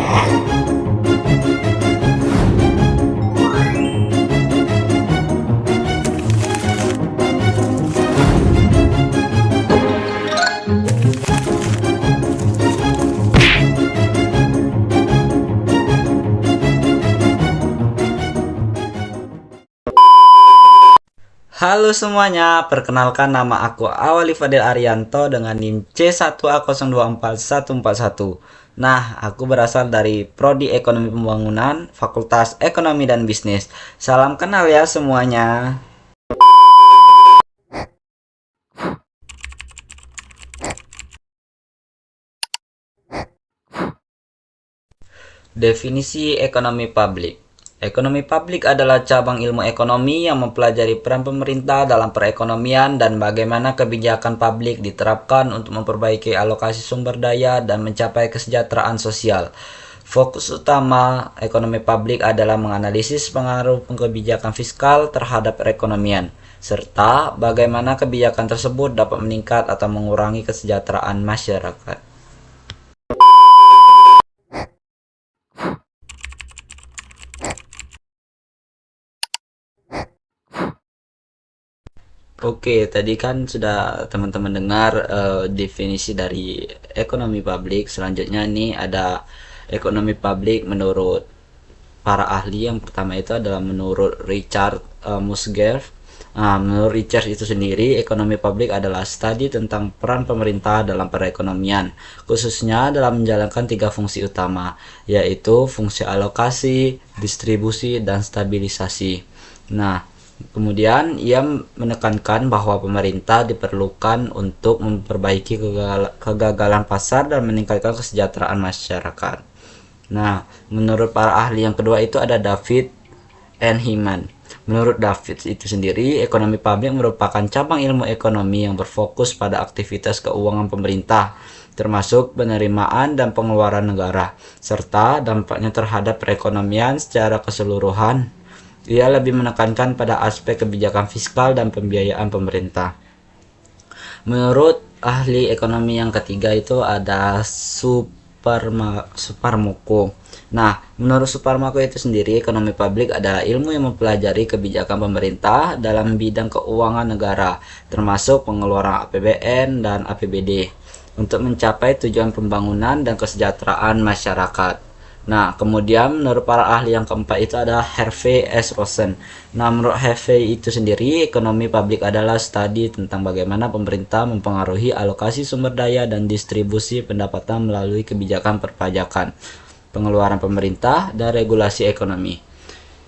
Halo semuanya, perkenalkan nama aku Awali Fadil Arianto dengan NIM C1A024141. Nah, aku berasal dari Prodi Ekonomi Pembangunan, Fakultas Ekonomi dan Bisnis. Salam kenal ya semuanya. Definisi ekonomi publik. Ekonomi publik adalah cabang ilmu ekonomi yang mempelajari peran pemerintah dalam perekonomian dan bagaimana kebijakan publik diterapkan untuk memperbaiki alokasi sumber daya dan mencapai kesejahteraan sosial. Fokus utama ekonomi publik adalah menganalisis pengaruh kebijakan fiskal terhadap perekonomian, serta bagaimana kebijakan tersebut dapat meningkat atau mengurangi kesejahteraan masyarakat. Oke, tadi kan sudah teman-teman dengar definisi dari ekonomi publik. Selanjutnya nih ada ekonomi publik menurut para ahli. Yang pertama itu adalah menurut Richard Musgrave. Menurut Richard itu sendiri, ekonomi publik adalah studi tentang peran pemerintah dalam perekonomian, khususnya dalam menjalankan tiga fungsi utama, yaitu fungsi alokasi, distribusi, dan stabilisasi. Nah, kemudian ia menekankan bahwa pemerintah diperlukan untuk memperbaiki kegagalan pasar dan meningkatkan kesejahteraan masyarakat. Nah, menurut para ahli yang kedua itu ada David N. Hyman. Menurut David itu sendiri, ekonomi publik merupakan cabang ilmu ekonomi yang berfokus pada aktivitas keuangan pemerintah, termasuk penerimaan dan pengeluaran negara, serta dampaknya terhadap perekonomian secara keseluruhan. Ia lebih menekankan pada aspek kebijakan fiskal dan pembiayaan pemerintah. Menurut ahli ekonomi yang ketiga itu ada Suparmoko. Nah, menurut Suparmoko itu sendiri, ekonomi publik adalah ilmu yang mempelajari kebijakan pemerintah dalam bidang keuangan negara, termasuk pengeluaran APBN dan APBD, untuk mencapai tujuan pembangunan dan kesejahteraan masyarakat. Nah, kemudian menurut para ahli yang keempat itu ada Harvey S. Rosen. Nah, menurut Harvey itu sendiri, ekonomi publik adalah studi tentang bagaimana pemerintah mempengaruhi alokasi sumber daya dan distribusi pendapatan melalui kebijakan perpajakan, pengeluaran pemerintah, dan regulasi ekonomi.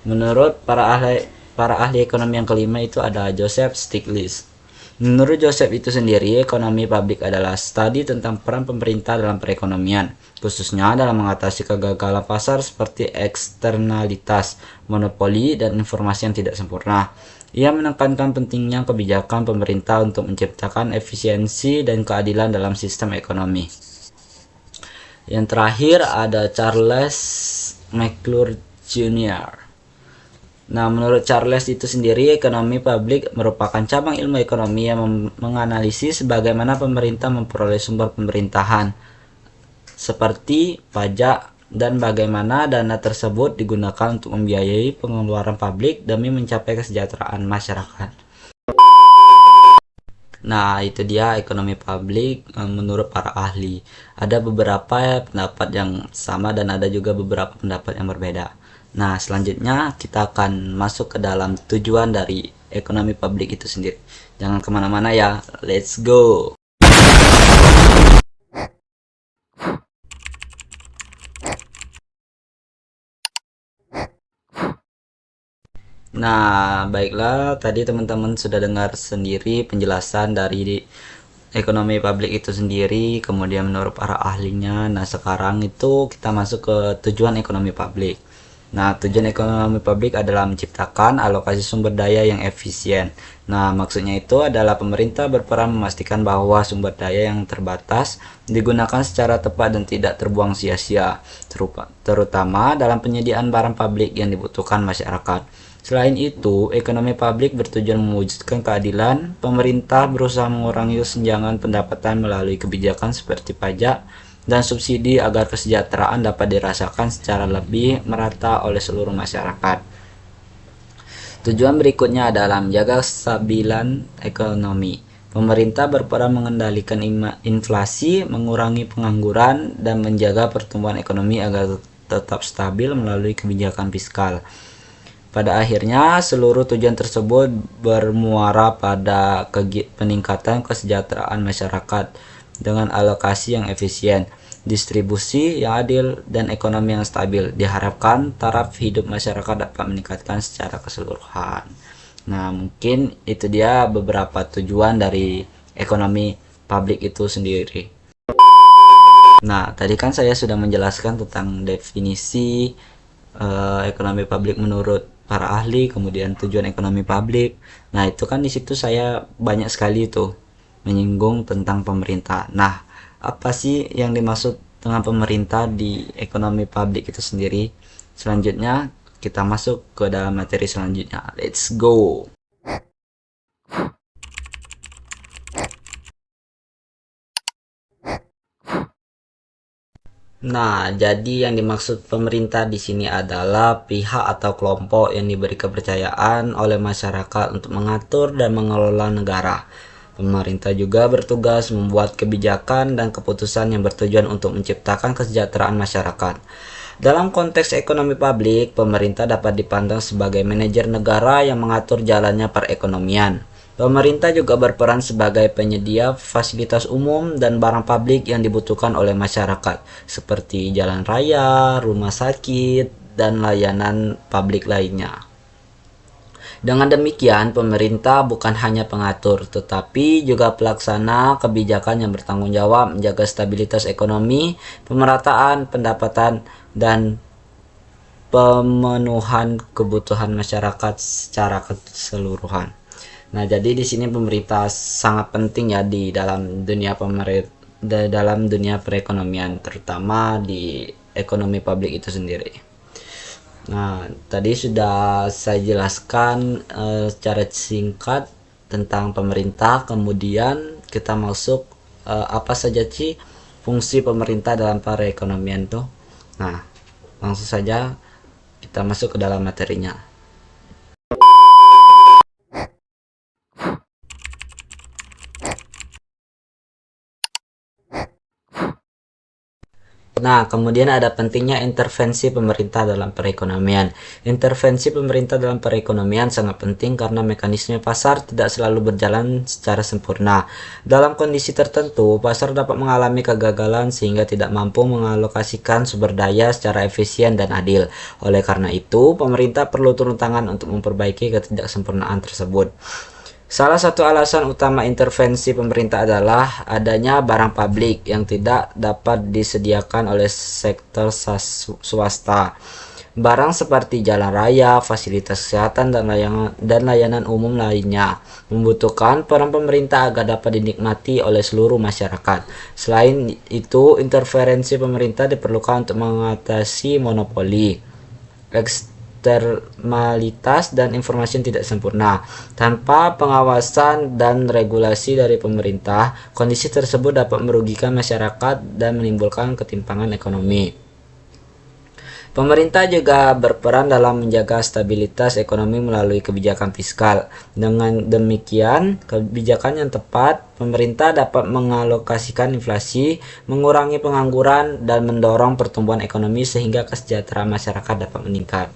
Menurut para ahli ekonomi yang kelima itu ada Joseph Stiglitz. Menurut Joseph itu sendiri, ekonomi publik adalah studi tentang peran pemerintah dalam perekonomian, khususnya dalam mengatasi kegagalan pasar seperti eksternalitas, monopoli, dan informasi yang tidak sempurna. Ia menekankan pentingnya kebijakan pemerintah untuk menciptakan efisiensi dan keadilan dalam sistem ekonomi. Yang terakhir ada Charles McClure Jr. Nah, menurut Charles itu sendiri, ekonomi publik merupakan cabang ilmu ekonomi yang menganalisis bagaimana pemerintah memperoleh sumber pemerintahan, seperti pajak, dan bagaimana dana tersebut digunakan untuk membiayai pengeluaran publik demi mencapai kesejahteraan masyarakat. Nah, itu dia ekonomi publik menurut para ahli. Ada beberapa pendapat yang sama dan ada juga beberapa pendapat yang berbeda. Nah, selanjutnya kita akan masuk ke dalam tujuan dari ekonomi publik itu sendiri. Jangan kemana-mana ya, let's go! Nah, baiklah, tadi teman-teman sudah dengar sendiri penjelasan dari ekonomi publik itu sendiri, kemudian menurut para ahlinya. Nah, sekarang itu kita masuk ke tujuan ekonomi publik. Nah, tujuan ekonomi publik adalah menciptakan alokasi sumber daya yang efisien. Nah, maksudnya itu adalah pemerintah berperan memastikan bahwa sumber daya yang terbatas digunakan secara tepat dan tidak terbuang sia-sia, terutama dalam penyediaan barang publik yang dibutuhkan masyarakat. Selain itu, ekonomi publik bertujuan mewujudkan keadilan. Pemerintah berusaha mengurangi kesenjangan pendapatan melalui kebijakan seperti pajak, dan subsidi agar kesejahteraan dapat dirasakan secara lebih merata oleh seluruh masyarakat. Tujuan berikutnya adalah menjaga kestabilan ekonomi. Pemerintah berperan mengendalikan inflasi, mengurangi pengangguran, dan menjaga pertumbuhan ekonomi agar tetap stabil melalui kebijakan fiskal. Pada akhirnya, seluruh tujuan tersebut bermuara pada peningkatan kesejahteraan masyarakat dengan alokasi yang efisien, distribusi yang adil, dan ekonomi yang stabil. Diharapkan taraf hidup masyarakat dapat meningkatkan secara keseluruhan. Nah, mungkin itu dia beberapa tujuan dari ekonomi publik itu sendiri. Nah, tadi kan saya sudah menjelaskan tentang definisi ekonomi publik menurut para ahli, kemudian tujuan ekonomi publik. Nah, itu kan di situ saya banyak sekali tuh menyinggung tentang pemerintah. Nah, apa sih yang dimaksud dengan pemerintah di ekonomi publik itu sendiri? Selanjutnya kita masuk ke dalam materi selanjutnya. Let's go. Nah, jadi yang dimaksud pemerintah di sini adalah pihak atau kelompok yang diberi kepercayaan oleh masyarakat untuk mengatur dan mengelola negara. Pemerintah juga bertugas membuat kebijakan dan keputusan yang bertujuan untuk menciptakan kesejahteraan masyarakat. Dalam konteks ekonomi publik, pemerintah dapat dipandang sebagai manajer negara yang mengatur jalannya perekonomian. Pemerintah juga berperan sebagai penyedia fasilitas umum dan barang publik yang dibutuhkan oleh masyarakat, seperti jalan raya, rumah sakit, dan layanan publik lainnya. Dengan demikian, pemerintah bukan hanya pengatur, tetapi juga pelaksana kebijakan yang bertanggung jawab menjaga stabilitas ekonomi, pemerataan pendapatan, dan pemenuhan kebutuhan masyarakat secara keseluruhan. Nah, jadi di sini pemerintah sangat penting ya di dalam dunia perekonomian, terutama di ekonomi publik itu sendiri. Nah, tadi sudah saya jelaskan secara singkat tentang pemerintah, kemudian kita masuk apa saja sih fungsi pemerintah dalam perekonomian tuh. Nah, langsung saja kita masuk ke dalam materinya. Nah, kemudian ada pentingnya intervensi pemerintah dalam perekonomian. Intervensi pemerintah dalam perekonomian sangat penting karena mekanisme pasar tidak selalu berjalan secara sempurna. Dalam kondisi tertentu, pasar dapat mengalami kegagalan sehingga tidak mampu mengalokasikan sumber daya secara efisien dan adil. Oleh karena itu, pemerintah perlu turun tangan untuk memperbaiki ketidaksempurnaan tersebut. Salah satu alasan utama intervensi pemerintah adalah adanya barang publik yang tidak dapat disediakan oleh sektor swasta. Barang seperti jalan raya, fasilitas kesehatan, dan layanan umum lainnya membutuhkan peran pemerintah agar dapat dinikmati oleh seluruh masyarakat. Selain itu, intervensi pemerintah diperlukan untuk mengatasi monopoli, eksternalitas, dan informasi yang tidak sempurna. Tanpa pengawasan dan regulasi dari pemerintah, kondisi tersebut dapat merugikan masyarakat dan menimbulkan ketimpangan ekonomi. Pemerintah juga berperan dalam menjaga stabilitas ekonomi melalui kebijakan fiskal. Dengan demikian, kebijakan yang tepat, pemerintah dapat mengalokasikan inflasi, mengurangi pengangguran, dan mendorong pertumbuhan ekonomi sehingga kesejahteraan masyarakat dapat meningkat.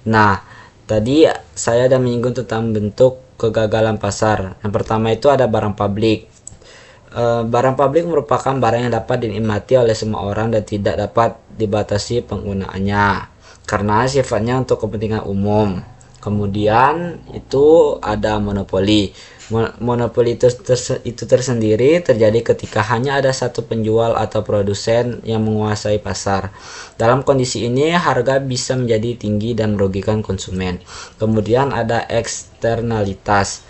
Nah, tadi saya sudah menyinggung tentang bentuk kegagalan pasar. Yang pertama itu ada barang publik. Barang publik merupakan barang yang dapat dinikmati oleh semua orang dan tidak dapat dibatasi penggunaannya karena sifatnya untuk kepentingan umum. Kemudian itu ada monopoli. Monopoli itu tersendiri terjadi ketika hanya ada satu penjual atau produsen yang menguasai pasar. Dalam kondisi ini, harga bisa menjadi tinggi dan merugikan konsumen. Kemudian ada eksternalitas.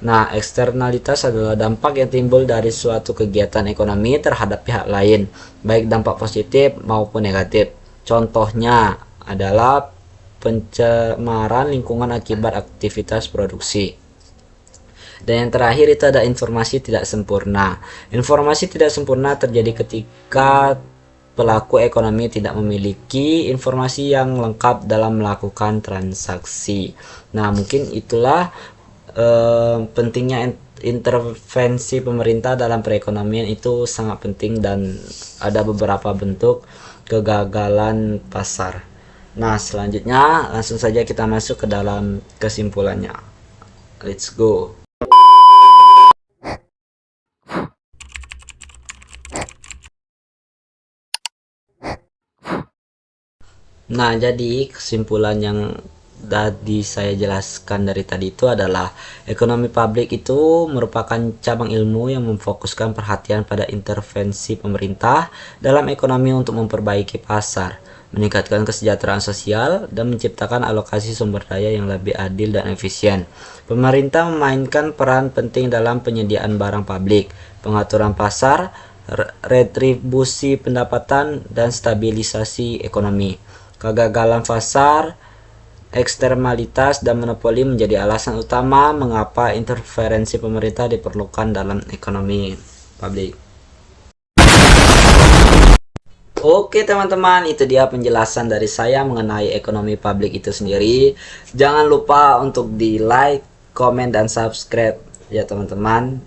Nah, eksternalitas adalah dampak yang timbul dari suatu kegiatan ekonomi terhadap pihak lain, baik dampak positif maupun negatif. Contohnya adalah pencemaran lingkungan akibat aktivitas produksi. Dan yang terakhir itu ada informasi tidak sempurna. Informasi tidak sempurna terjadi ketika pelaku ekonomi tidak memiliki informasi yang lengkap dalam melakukan transaksi. Nah, mungkin itulah pentingnya intervensi pemerintah dalam perekonomian itu sangat penting, dan ada beberapa bentuk kegagalan pasar. Nah, selanjutnya langsung saja kita masuk ke dalam kesimpulannya. Let's go. Nah, jadi kesimpulan yang tadi saya jelaskan dari tadi itu adalah ekonomi publik itu merupakan cabang ilmu yang memfokuskan perhatian pada intervensi pemerintah dalam ekonomi untuk memperbaiki pasar, meningkatkan kesejahteraan sosial, dan menciptakan alokasi sumber daya yang lebih adil dan efisien. Pemerintah memainkan peran penting dalam penyediaan barang publik, pengaturan pasar, retribusi pendapatan, dan stabilisasi ekonomi. Kegagalan pasar, eksternalitas, dan monopoli menjadi alasan utama mengapa intervensi pemerintah diperlukan dalam ekonomi publik. Oke teman-teman, itu dia penjelasan dari saya mengenai ekonomi publik itu sendiri. Jangan lupa untuk di like, komen, dan subscribe ya teman-teman.